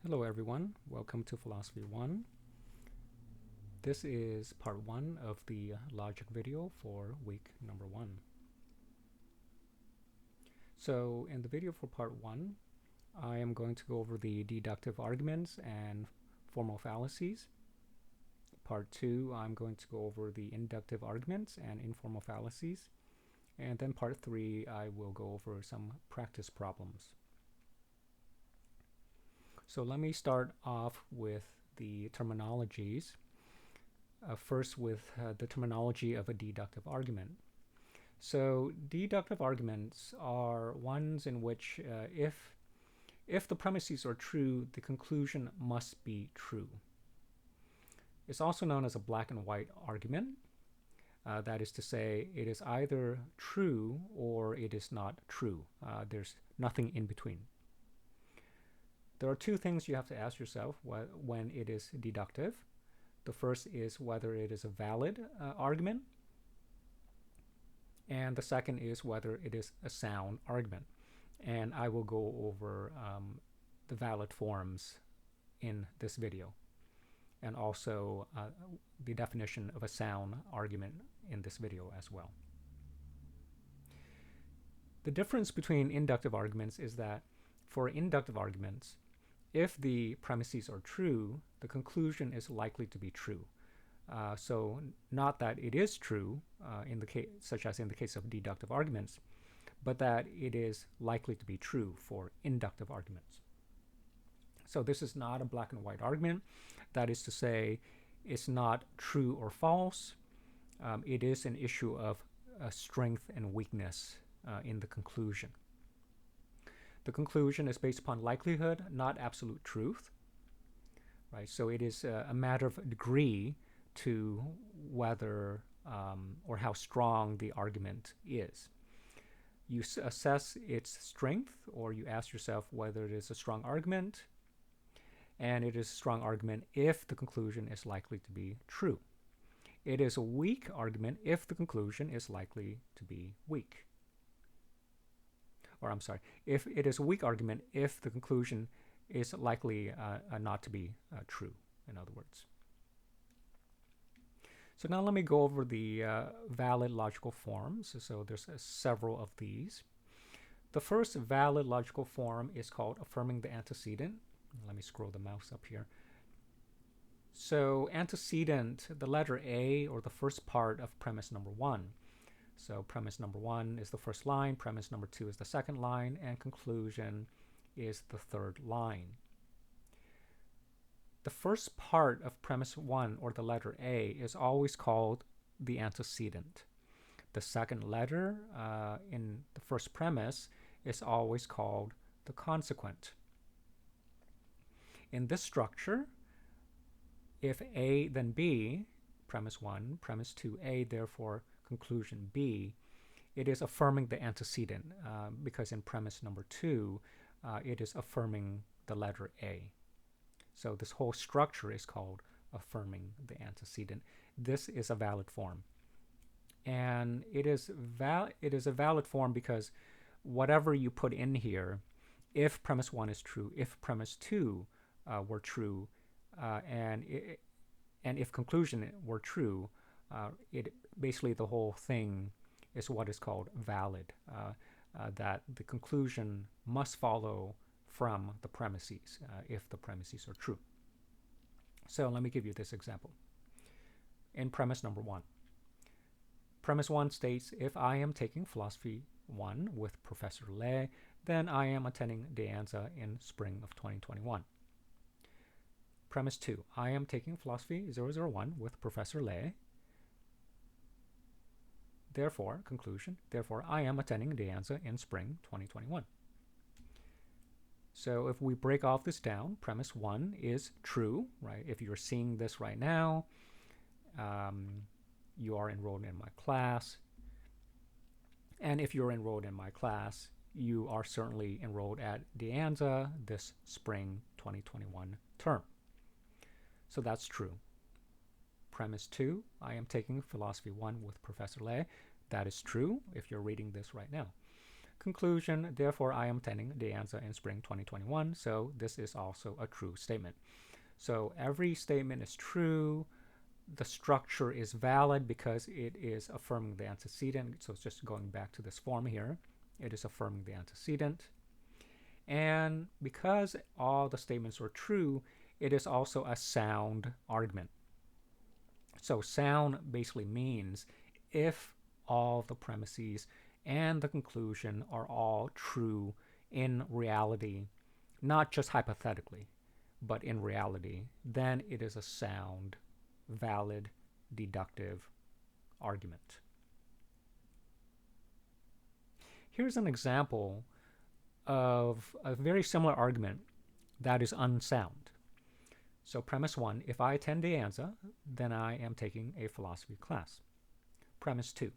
Hello everyone, welcome to Philosophy 1. This is part 1 of the logic video for week number 1. So in the video for part 1, I am going to go over the deductive arguments and formal fallacies. Part 2, I'm going to go over the inductive arguments and informal fallacies. And then part 3, I will go over some practice problems. So let me start off with the terminologies. First with the terminology of a deductive argument. So deductive arguments are ones in which if the premises are true, the conclusion must be true. It's also known as a black and white argument. That is to say, it is either true or it is not true. There's nothing in between. There are two things you have to ask yourself when it is deductive. The first is whether it is a valid argument, and the second is whether it is a sound argument. And I will go over the valid forms in this video, and also the definition of a sound argument in this video as well. The difference between inductive arguments is that for inductive arguments, if the premises are true, the conclusion is likely to be true. So not that it is true, such as in the case of deductive arguments, but that it is likely to be true for inductive arguments. So this is not a black and white argument. That is to say, it's not true or false. It is an issue of strength and weakness in the conclusion. The conclusion is based upon likelihood, not absolute truth. Right? So it is a matter of degree to whether or how strong the argument is. You assess its strength, or you ask yourself whether it is a strong argument, and it is a strong argument if the conclusion is likely to be true. It is a weak argument if the conclusion is likely to be weak. Or I'm sorry, if it is a weak argument if the conclusion is likely not to be true, in other words. So now let me go over the valid logical forms. So there's several of these. The first valid logical form is called affirming the antecedent. Let me scroll the mouse up here. So antecedent, the letter A, or the first part of premise number 1. So premise number 1 is the first line, premise number 2 is the second line, and conclusion is the third line. The first part of premise 1, or the letter A, is always called the antecedent. The second letter in the first premise is always called the consequent. In this structure, if A then B, premise 1, premise 2A, therefore conclusion B, it is affirming the antecedent because in premise number 2, it is affirming the letter A. So this whole structure is called affirming the antecedent. This is a valid form. And it is a valid form because whatever you put in here, if premise 1 is true, if premise 2 were true, and if conclusion were true, basically the whole thing is what is called valid, that the conclusion must follow from the premises if the premises are true. So let me give you this example. In premise number 1, premise 1 states, if I am taking philosophy 1 with Professor Le, then I am attending De Anza in spring of 2021. Premise 2, I am taking philosophy 001 with Professor Le. Therefore, conclusion, therefore I am attending De Anza in spring 2021. So if we break off this down, premise 1 is true, right? If you're seeing this right now, you are enrolled in my class. And if you're enrolled in my class, you are certainly enrolled at De Anza this spring 2021 term. So that's true. Premise 2, I am taking philosophy 1 with Professor Le. That is true if you're reading this right now. Conclusion, therefore I am attending De Anza in spring 2021, so this is also a true statement. So every statement is true. The structure is valid because it is affirming the antecedent. So it's just going back to this form here. It is affirming the antecedent. And because all the statements are true, it is also a sound argument. So sound basically means if all the premises and the conclusion are all true in reality, not just hypothetically, but in reality, then it is a sound, valid, deductive argument. Here's an example of a very similar argument that is unsound. So premise 1, if I attend De Anza, then I am taking a philosophy class. Premise 2,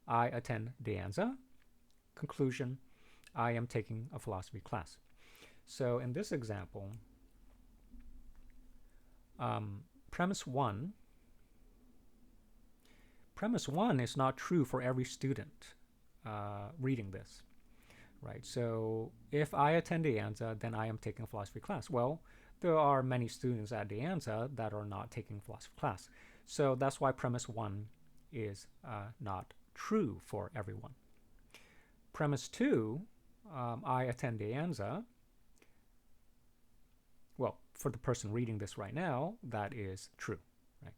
I attend De Anza. Conclusion, I am taking a philosophy class. So in this example, premise 1 is not true for every student reading this, right? So if I attend De Anza, then I am taking a philosophy class. Well, there are many students at De Anza that are not taking philosophy class. So that's why premise 1 is not true for everyone. Premise 2, I attend De Anza. Well, for the person reading this right now, that is true. Right?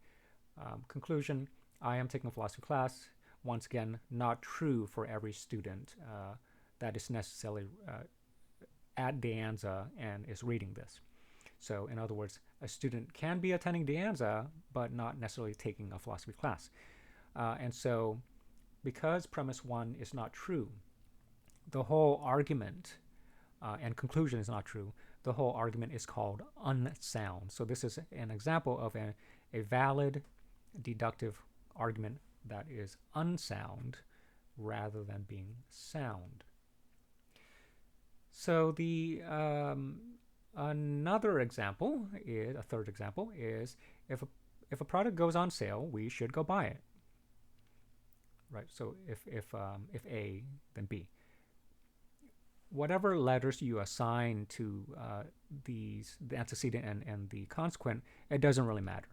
Conclusion, I am taking a philosophy class. Once again, not true for every student that is necessarily at De Anza and is reading this. So in other words, a student can be attending De Anza, but not necessarily taking a philosophy class. And so because premise 1 is not true, the whole argument and conclusion is not true, the whole argument is called unsound. So this is an example of a valid deductive argument that is unsound rather than being sound. So the another example is a third example is if a product goes on sale, we should go buy it. Right. So if A, then B. Whatever letters you assign to the antecedent and the consequent, it doesn't really matter.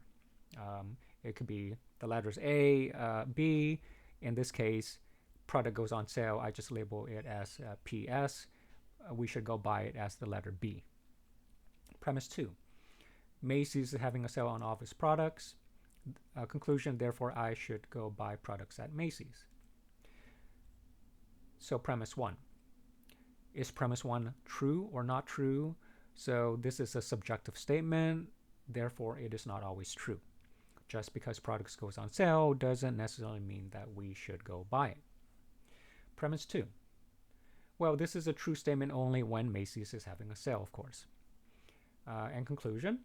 It could be the letters A, B. In this case, product goes on sale. I just label it as PS. We should go buy it as the letter B. Premise 2, Macy's is having a sale on office products. Conclusion, therefore, I should go buy products at Macy's. So premise 1. Is premise 1 true or not true? So this is a subjective statement. Therefore, it is not always true. Just because products goes on sale doesn't necessarily mean that we should go buy it. Premise 2. Well, this is a true statement only when Macy's is having a sale, of course. And conclusion,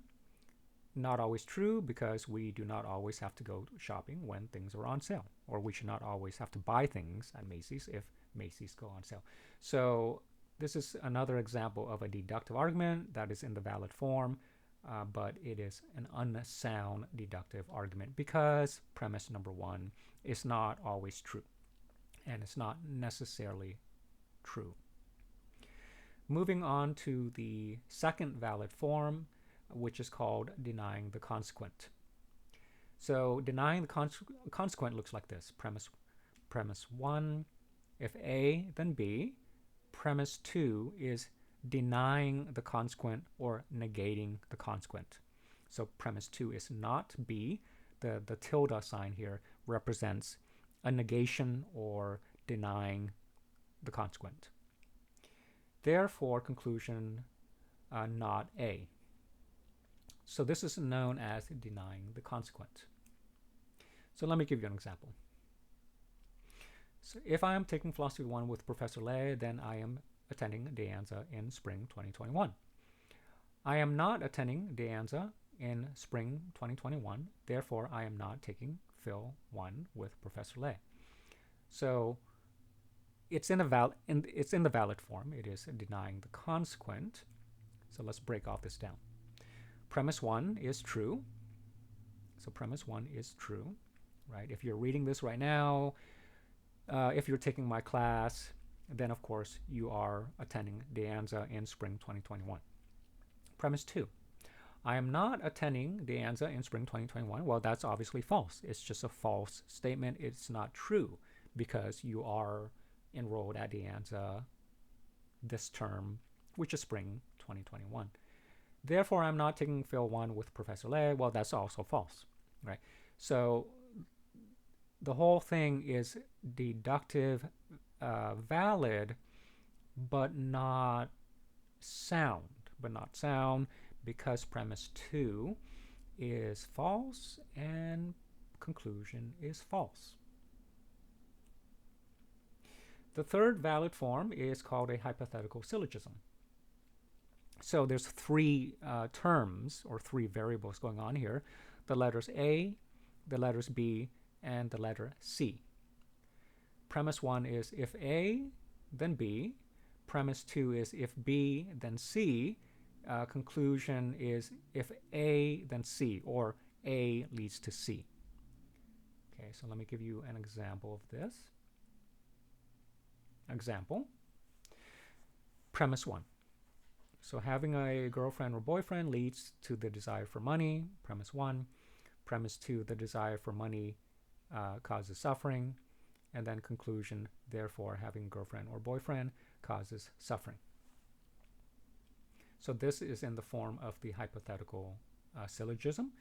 not always true because we do not always have to go shopping when things are on sale, or we should not always have to buy things at Macy's if Macy's go on sale. So this is another example of a deductive argument that is in the valid form, but it is an unsound deductive argument because premise number 1 is not always true, and it's not necessarily true. Moving on to the second valid form, which is called denying the consequent. So denying the consequent looks like this. Premise 1, if A, then B. Premise 2 is denying the consequent or negating the consequent. So premise 2 is not B. The tilde sign here represents a negation or denying the consequent. Therefore, conclusion, not A. So this is known as denying the consequent. So let me give you an example. So if I am taking Philosophy 1 with Professor Lei, then I am attending De Anza in spring 2021. I am not attending De Anza in spring 2021. Therefore, I am not taking Phil 1 with Professor Lei. So it's in the valid form. It is denying the consequent. So let's break off this down. Premise 1 is true. So premise 1 is true, right? If you're reading this right now, if you're taking my class, then of course you are attending De Anza in spring 2021. Premise 2. I am not attending De Anza in spring 2021. Well, that's obviously false. It's just a false statement. It's not true because you are enrolled at De Anza this term, which is spring 2021. Therefore, I'm not taking Phil 1 with Professor Lei. Well, that's also false, right? So the whole thing is deductive, valid, but not sound. Because premise 2 is false and conclusion is false. The third valid form is called a hypothetical syllogism. So there's three terms or three variables going on here. The letters A, the letters B, and the letter C. Premise 1 is if A, then B. Premise 2 is if B, then C. Conclusion is if A, then C, or A leads to C. Okay, so let me give you an example of this. Example. Premise 1. So having a girlfriend or boyfriend leads to the desire for money. Premise 1. Premise 2, the desire for money causes suffering. And then conclusion, therefore, having a girlfriend or boyfriend causes suffering. So this is in the form of the hypothetical syllogism,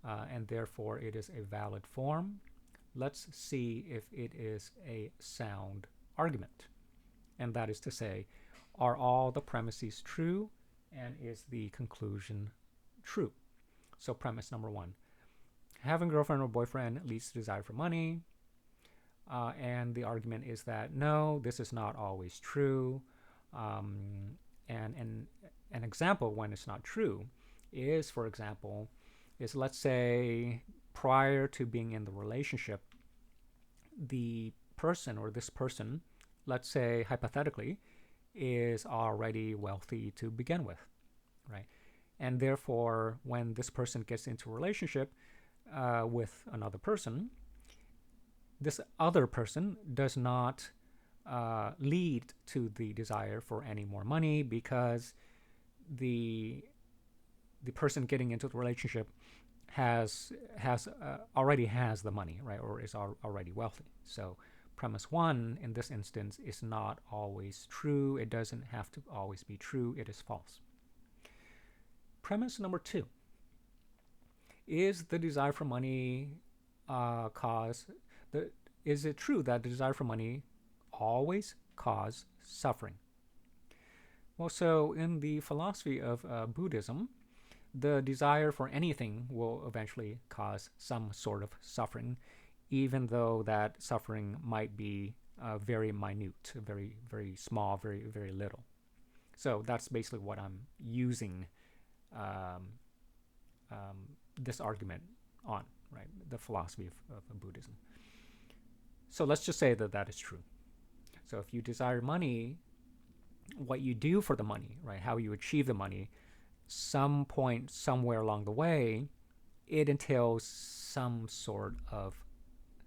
and therefore it is a valid form. Let's see if it is a sound argument. And that is to say, are all the premises true, and is the conclusion true? So premise number 1. Having a girlfriend or boyfriend leads to desire for money. And the argument is that, no, this is not always true. And an example when it's not true is, for example, is let's say prior to being in the relationship, the person or this person, let's say hypothetically, is already wealthy to begin with, right? And therefore, when this person gets into a relationship with another person, this other person does not lead to the desire for any more money because the person getting into the relationship already has the money, right, or is already wealthy. So premise 1 in this instance is not always true. It doesn't have to always be true. It is false. Premise number 2. Is the desire for money is it true that the desire for money always cause suffering? Well, so in the philosophy of Buddhism, the desire for anything will eventually cause some sort of suffering, even though that suffering might be very minute, very, very small, very, very little. So that's basically what I'm using this argument on, right? The philosophy of Buddhism. So let's just say that that is true. So if you desire money, what you do for the money, right? How you achieve the money, some point somewhere along the way, it entails some sort of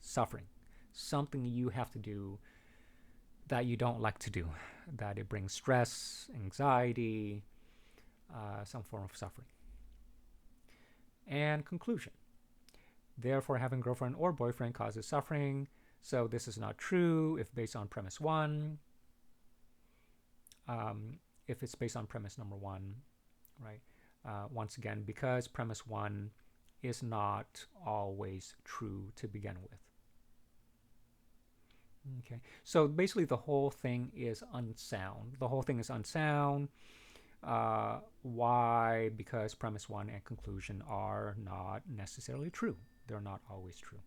suffering, something you have to do that you don't like to do, that it brings stress, anxiety, some form of suffering. And conclusion. Therefore, having a girlfriend or boyfriend causes suffering. So this is not true if based on premise 1. If it's based on premise number 1, right? Once again, because premise 1 is not always true to begin with. Okay, so basically the whole thing is unsound. The whole thing is unsound. Why? Because premise 1 and conclusion are not necessarily true. They're not always true.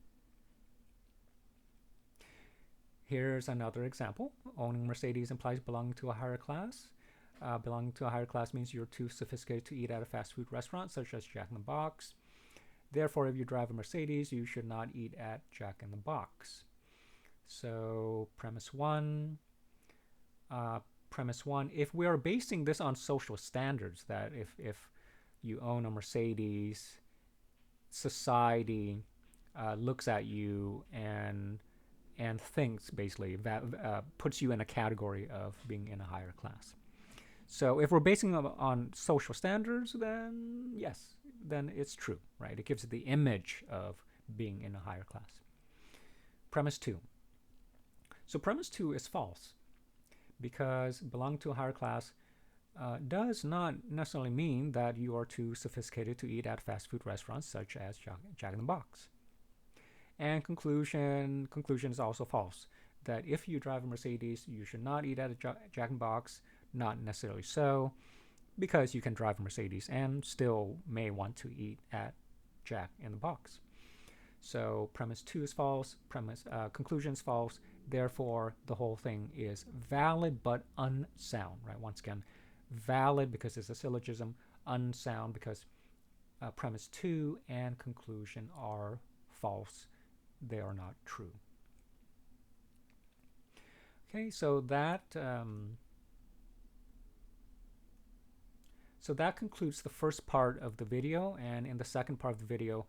Here's another example. Owning Mercedes implies belonging to a higher class. Belonging to a higher class means you're too sophisticated to eat at a fast food restaurant, such as Jack in the Box. Therefore, if you drive a Mercedes, you should not eat at Jack in the Box. So, premise 1. If we are basing this on social standards, that if you own a Mercedes, society looks at you and and thinks basically puts you in a category of being in a higher class. So if we're basing it on social standards, then yes, then it's true, right? It gives it the image of being in a higher class. Premise 2. So premise 2 is false, because belonging to a higher class does not necessarily mean that you are too sophisticated to eat at fast food restaurants such as Jack in the Box. And conclusion is also false, that if you drive a Mercedes, you should not eat at a Jack in the Box. Not necessarily so, because you can drive a Mercedes and still may want to eat at Jack in the Box. So premise 2 is false, conclusion is false, therefore the whole thing is valid but unsound, right? Once again, valid because it's a syllogism, unsound because premise 2 and conclusion are false. They are not true. Okay, so that concludes the first part of the video, and in the second part of the video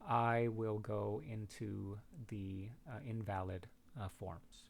I will go into the invalid forms.